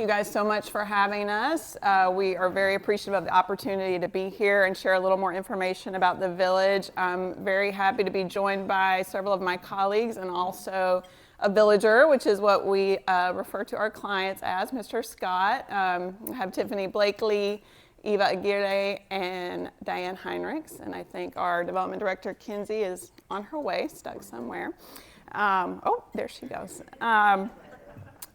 guys so much for having us. We are very appreciative of the opportunity to be here and share a little more information about the village. I'm very happy to be joined by several of my colleagues and also a villager, which is what we refer to our clients as, Mr. Scott. We have Tiffany Blakely, Eva Aguirre, and Diane Heinrichs, and I think our development director, Kinsey, is on her way, stuck somewhere. Oh, there she goes.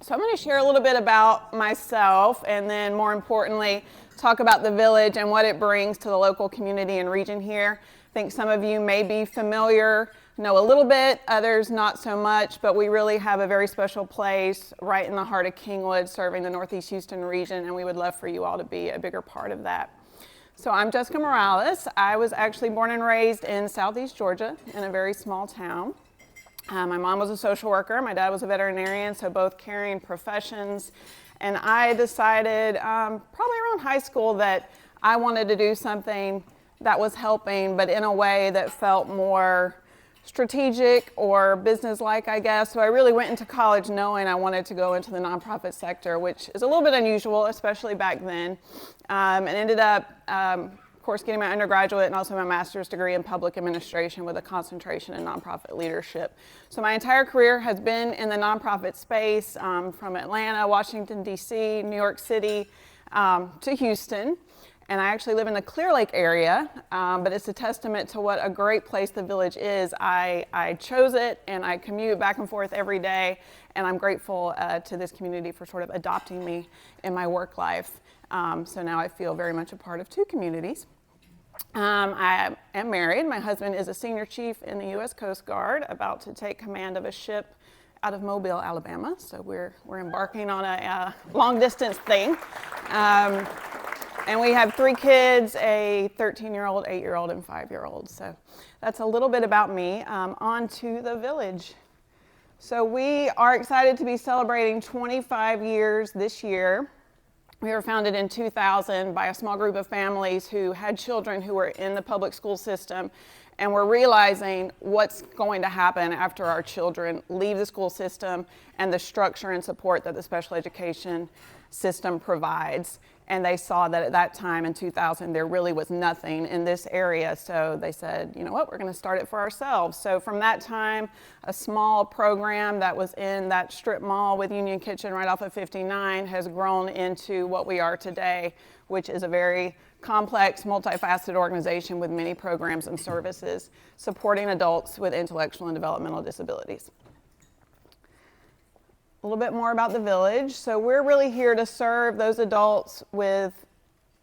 So I'm going to share a little bit about myself and then more importantly talk about the village and what it brings to the local community and region here. I think some of you may be familiar, know a little bit, others not so much, but we really have a very special place right in the heart of Kingwood serving the Northeast Houston region, and we would love for you all to be a bigger part of that. So I'm Jessica Morales. I was actually born and raised in Southeast Georgia in a very small town. My mom was a social worker, my dad was a veterinarian, so both caring professions. And I decided probably around high school that I wanted to do something that was helping, but in a way that felt more strategic or business-like, I guess. So I really went into college knowing I wanted to go into the nonprofit sector, which is a little bit unusual, especially back then, and ended up of course, getting my undergraduate and also my master's degree in public administration with a concentration in nonprofit leadership. So my entire career has been in the nonprofit space, from Atlanta, Washington, D.C., New York City, to Houston. And I actually live in the Clear Lake area, but it's a testament to what a great place the village is. I chose it, and I commute back and forth every day, and I'm grateful to this community for sort of adopting me in my work life. So now I feel very much a part of two communities. I am married. My husband is a senior chief in the U.S. Coast Guard, about to take command of a ship out of Mobile, Alabama. So we're embarking on a long distance thing. And we have 3 kids, a 13-year-old, 8-year-old, and 5-year-old. So that's a little bit about me. On to the village. So we are excited to be celebrating 25 years this year. We were founded in 2000 by a small group of families who had children who were in the public school system, and we're realizing what's going to happen after our children leave the school system and the structure and support that the special education system provides. And they saw that at that time in 2000 there really was nothing in this area, so they said, you know what, we're going to start it for ourselves. So from that time, a small program that was in that strip mall with Union Kitchen right off of 59 has grown into what we are today, which is a very complex, multifaceted organization with many programs and services supporting adults with intellectual and developmental disabilities. A little bit more about the village. So we're really here to serve those adults with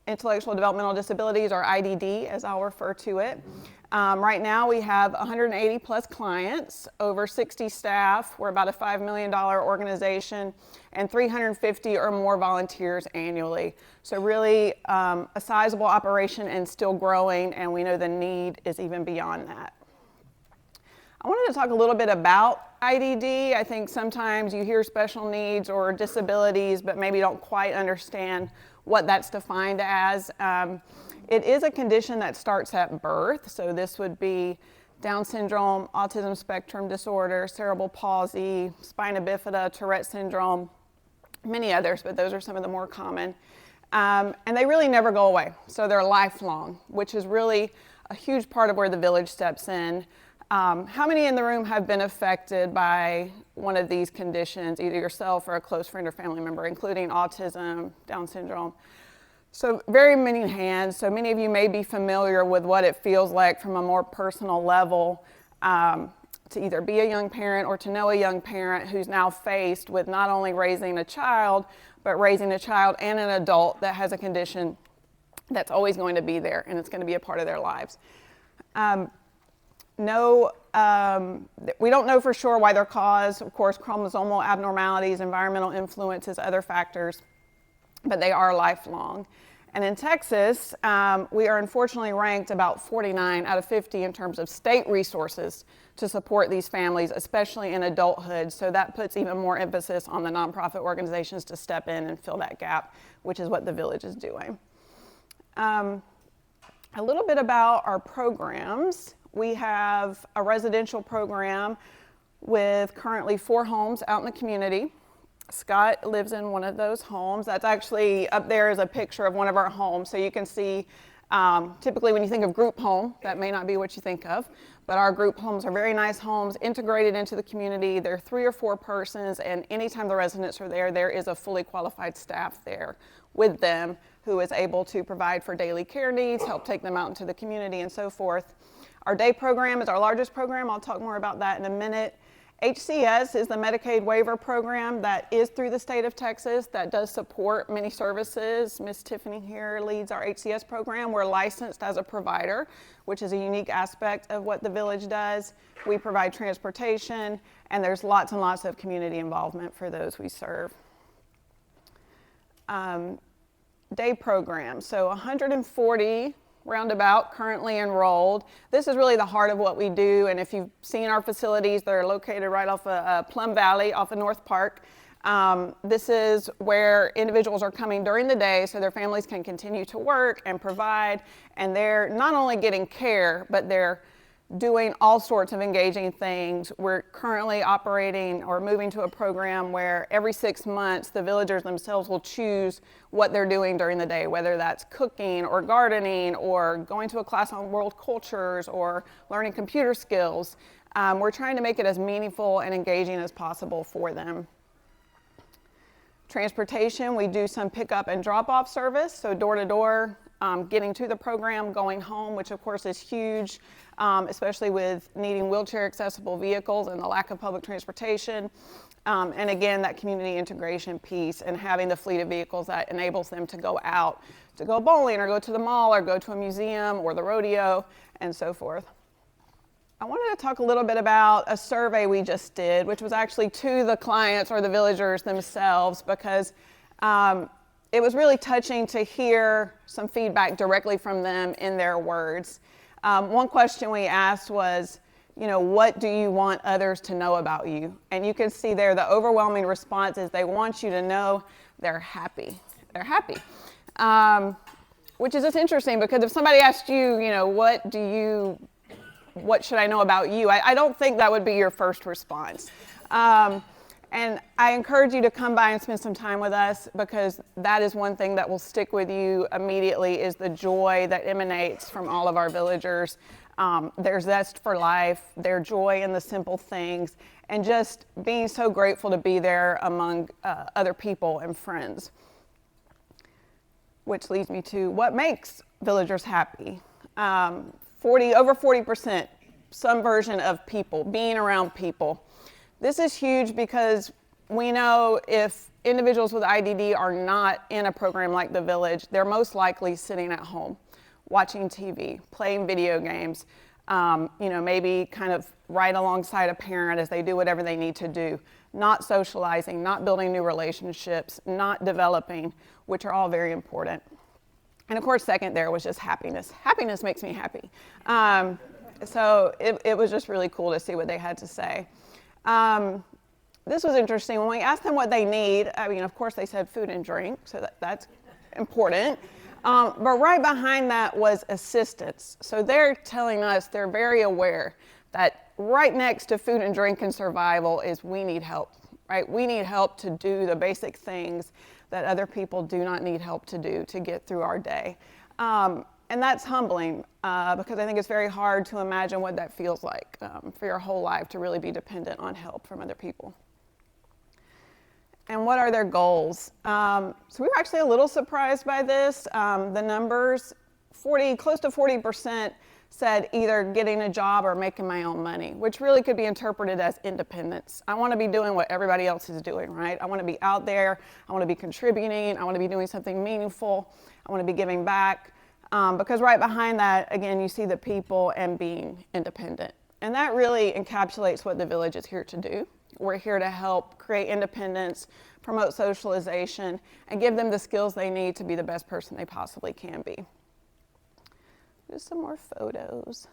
intellectual developmental disabilities, or IDD as I'll refer to it. Right now we have 180 plus clients, over 60 staff. We're about a $5 million organization and 350 or more volunteers annually. So really a sizable operation and still growing, and we know the need is even beyond that. I wanted to talk a little bit about IDD. I think sometimes you hear special needs or disabilities, but maybe don't quite understand what that's defined as. It is a condition that starts at birth, so this would be Down syndrome, autism spectrum disorder, cerebral palsy, spina bifida, Tourette syndrome, many others, but those are some of the more common. And they really never go away, so they're lifelong, which is really a huge part of where the village steps in. How many in the room have been affected by one of these conditions, either yourself or a close friend or family member, including autism, Down syndrome? So very many hands. So many of you may be familiar with what it feels like from a more personal level to either be a young parent or to know a young parent who's now faced with not only raising a child, but raising a child and an adult that has a condition that's always going to be there, and it's going to be a part of their lives. We don't know for sure why they're caused. Of course, chromosomal abnormalities, environmental influences, other factors, but they are lifelong. And in Texas, we are unfortunately ranked about 49 out of 50 in terms of state resources to support these families, especially in adulthood. So that puts even more emphasis on the nonprofit organizations to step in and fill that gap, which is what the village is doing. A little bit about our programs. We have a residential program with currently 4 homes out in the community. Scott lives in one of those homes. That's actually, up there is a picture of one of our homes. So you can see, typically when you think of group home, that may not be what you think of, but our group homes are very nice homes, integrated into the community. They're 3 or 4 persons, and anytime the residents are there, there is a fully qualified staff there with them who is able to provide for daily care needs, help take them out into the community, and so forth. Our day program is our largest program. I'll talk more about that in a minute. HCS is the Medicaid waiver program that is through the state of Texas that does support many services. Miss Tiffany here leads our HCS program. We're licensed as a provider, which is a unique aspect of what the village does. We provide transportation, and there's lots and lots of community involvement for those we serve. Day program, so 140 roundabout currently enrolled. This is really the heart of what we do, and if you've seen our facilities, they're located right off of Plum Valley, off of North Park. This is where individuals are coming during the day so their families can continue to work and provide, and they're not only getting care, but they're doing all sorts of engaging things. We're currently operating or moving to a program where every 6 months the villagers themselves will choose what they're doing during the day, whether that's cooking or gardening or going to a class on world cultures or learning computer skills. We're trying to make it as meaningful and engaging as possible for them. Transportation, we do some pickup and drop-off service, so door-to-door, getting to the program, going home, which of course is huge, especially with needing wheelchair accessible vehicles and the lack of public transportation. And again, that community integration piece and having the fleet of vehicles that enables them to go out, to go bowling or go to the mall or go to a museum or the rodeo and so forth. I wanted to talk a little bit about a survey we just did, which was actually to the clients or the villagers themselves, because it was really touching to hear some feedback directly from them in their words. One question we asked was, what do you want others to know about you? And you can see there the overwhelming response is they want you to know they're happy. They're happy. Which is just interesting, because if somebody asked you, what should I know about you? I don't think that would be your first response. And I encourage you to come by and spend some time with us, because that is one thing that will stick with you immediately, is the joy that emanates from all of our villagers. Their zest for life, their joy in the simple things, and just being so grateful to be there among other people and friends. Which leads me to what makes villagers happy. Over 40%, some version of people, being around people. This is huge because we know if individuals with IDD are not in a program like the Village, they're most likely sitting at home, watching TV, playing video games, maybe kind of right alongside a parent as they do whatever they need to do, not socializing, not building new relationships, not developing, which are all very important. And of course, second there was just happiness. Happiness makes me happy. So it was just really cool to see what they had to say. This was interesting. When we asked them what they need, of course they said food and drink, so that's important. But right behind that was assistance. So they're telling us they're very aware that right next to food and drink and survival is we need help, right? We need help to do the basic things that other people do not need help to do to get through our day. And that's humbling, because I think it's very hard to imagine what that feels like for your whole life, to really be dependent on help from other people. And what are their goals? So we were actually a little surprised by this. The numbers, close to 40% said either getting a job or making my own money, which really could be interpreted as independence. I want to be doing what everybody else is doing, right? I want to be out there. I want to be contributing. I want to be doing something meaningful. I want to be giving back. Because right behind that, again, you see the people and being independent. And that really encapsulates what the Village is here to do. We're here to help create independence, promote socialization, and give them the skills they need to be the best person they possibly can be. Just some more photos.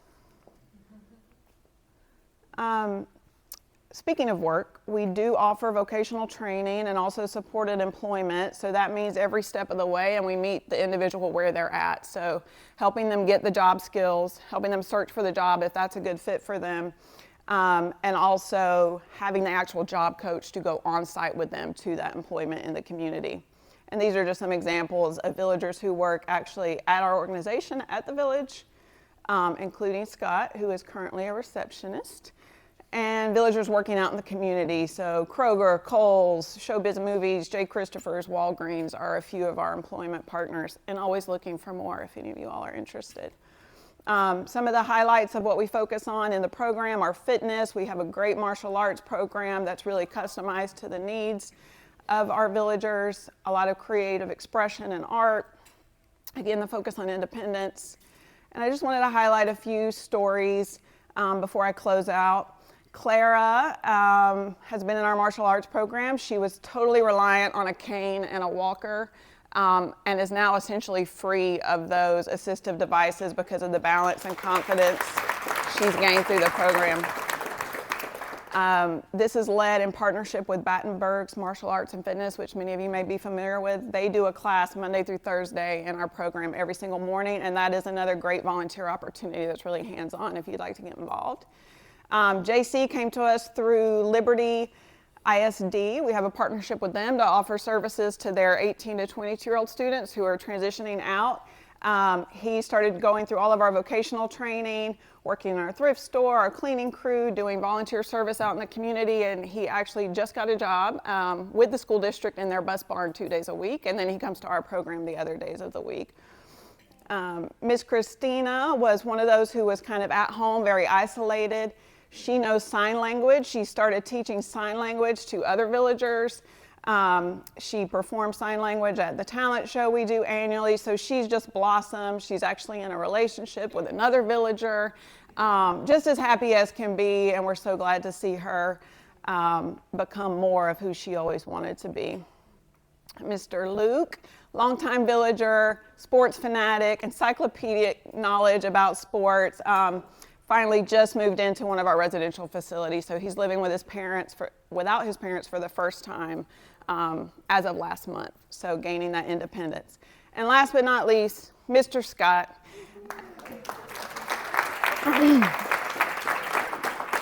Speaking of work, we do offer vocational training and also supported employment. So that means every step of the way, and we meet the individual where they're at. So helping them get the job skills, helping them search for the job if that's a good fit for them, and also having the actual job coach to go on site with them to that employment in the community. And these are just some examples of villagers who work actually at our organization at the village, including Scott, who is currently a receptionist, and villagers working out in the community. So Kroger, Kohl's, Showbiz Movies, J. Christopher's, Walgreens are a few of our employment partners, and always looking for more if any of you all are interested. Some of the highlights of what we focus on in the program are fitness. We have a great martial arts program that's really customized to the needs of our villagers, a lot of creative expression and art. Again, the focus on independence. And I just wanted to highlight a few stories before I close out. Clara has been in our martial arts program. She was totally reliant on a cane and a walker, and is now essentially free of those assistive devices because of the balance and confidence she's gained through the program. This is led in partnership with Battenberg's Martial Arts and Fitness, which many of you may be familiar with. They do a class Monday through Thursday in our program every single morning, and that is another great volunteer opportunity that's really hands-on if you'd like to get involved. JC came to us through Liberty ISD. We have a partnership with them to offer services to their 18 to 22-year-old students who are transitioning out. He started going through all of our vocational training, working in our thrift store, our cleaning crew, doing volunteer service out in the community, and he actually just got a job with the school district in their bus barn 2 days a week, and then he comes to our program the other days of the week. Miss Christina was one of those who was kind of at home, very isolated. She knows sign language. She started teaching sign language to other villagers. She performs sign language at the talent show we do annually, so she's just blossomed. She's actually in a relationship with another villager, just as happy as can be, and we're so glad to see her become more of who she always wanted to be. Mr. Luke, longtime villager, sports fanatic, encyclopedic knowledge about sports, finally just moved into one of our residential facilities, so he's living with his parents without his parents for the first time as of last month, so gaining that independence. And last but not least, Mr. Scott.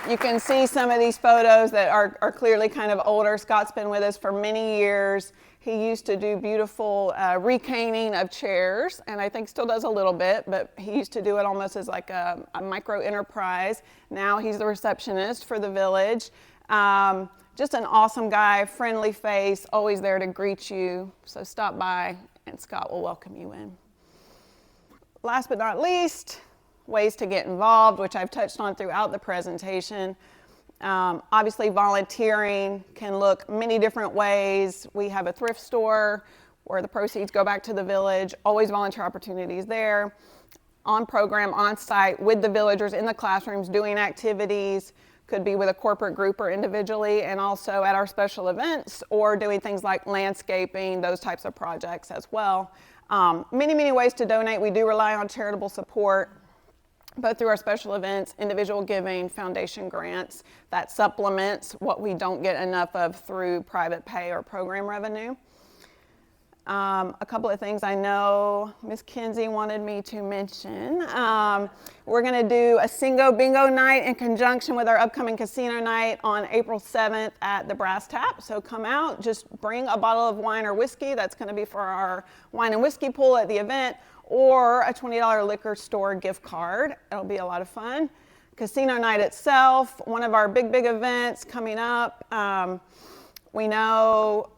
You can see some of these photos that are clearly kind of older. Scott's been with us for many years. He used to do beautiful recaning of chairs, and I think still does a little bit, but he used to do it almost as like a micro enterprise. Now he's the receptionist for the village. Just an awesome guy, friendly face, always there to greet you. So stop by and Scott will welcome you in. Last but not least, ways to get involved, which I've touched on throughout the presentation. Obviously, volunteering can look many different ways. We have a thrift store where the proceeds go back to the village, always volunteer opportunities there, on program, on site, with the villagers in the classrooms doing activities, could be with a corporate group or individually, and also at our special events or doing things like landscaping, those types of projects as well. Many, many ways to donate. We do rely on charitable support, both through our special events, individual giving, foundation grants, that supplements what we don't get enough of through private pay or program revenue. A couple of things I know Ms. Kinsey wanted me to mention. We're going to do a Singo Bingo night in conjunction with our upcoming casino night on April 7th at the Brass Tap. So come out, just bring a bottle of wine or whiskey. That's going to be for our wine and whiskey pool at the event, or a $20 liquor store gift card. It'll be a lot of fun. Casino night itself, one of our big events coming up. We know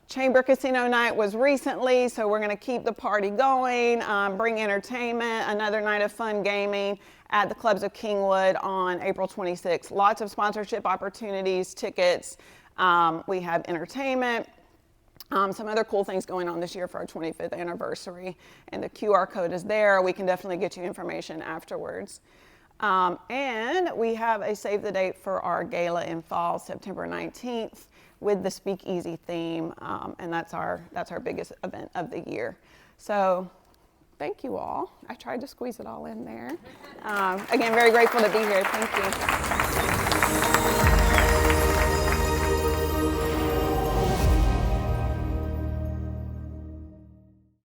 Chamber Casino night was recently, so we're going to keep the party going, bring entertainment, another night of fun gaming at the Clubs of Kingwood on April 26th. Lots of sponsorship opportunities, tickets. We have entertainment. Some other cool things going on this year for our 25th anniversary, and the QR code is there. We can definitely get you information afterwards. And we have a save the date for our gala in fall, September 19th, with the Speakeasy theme, and that's our biggest event of the year. So thank you all. I tried to squeeze it all in there. Again, very grateful to be here. Thank you.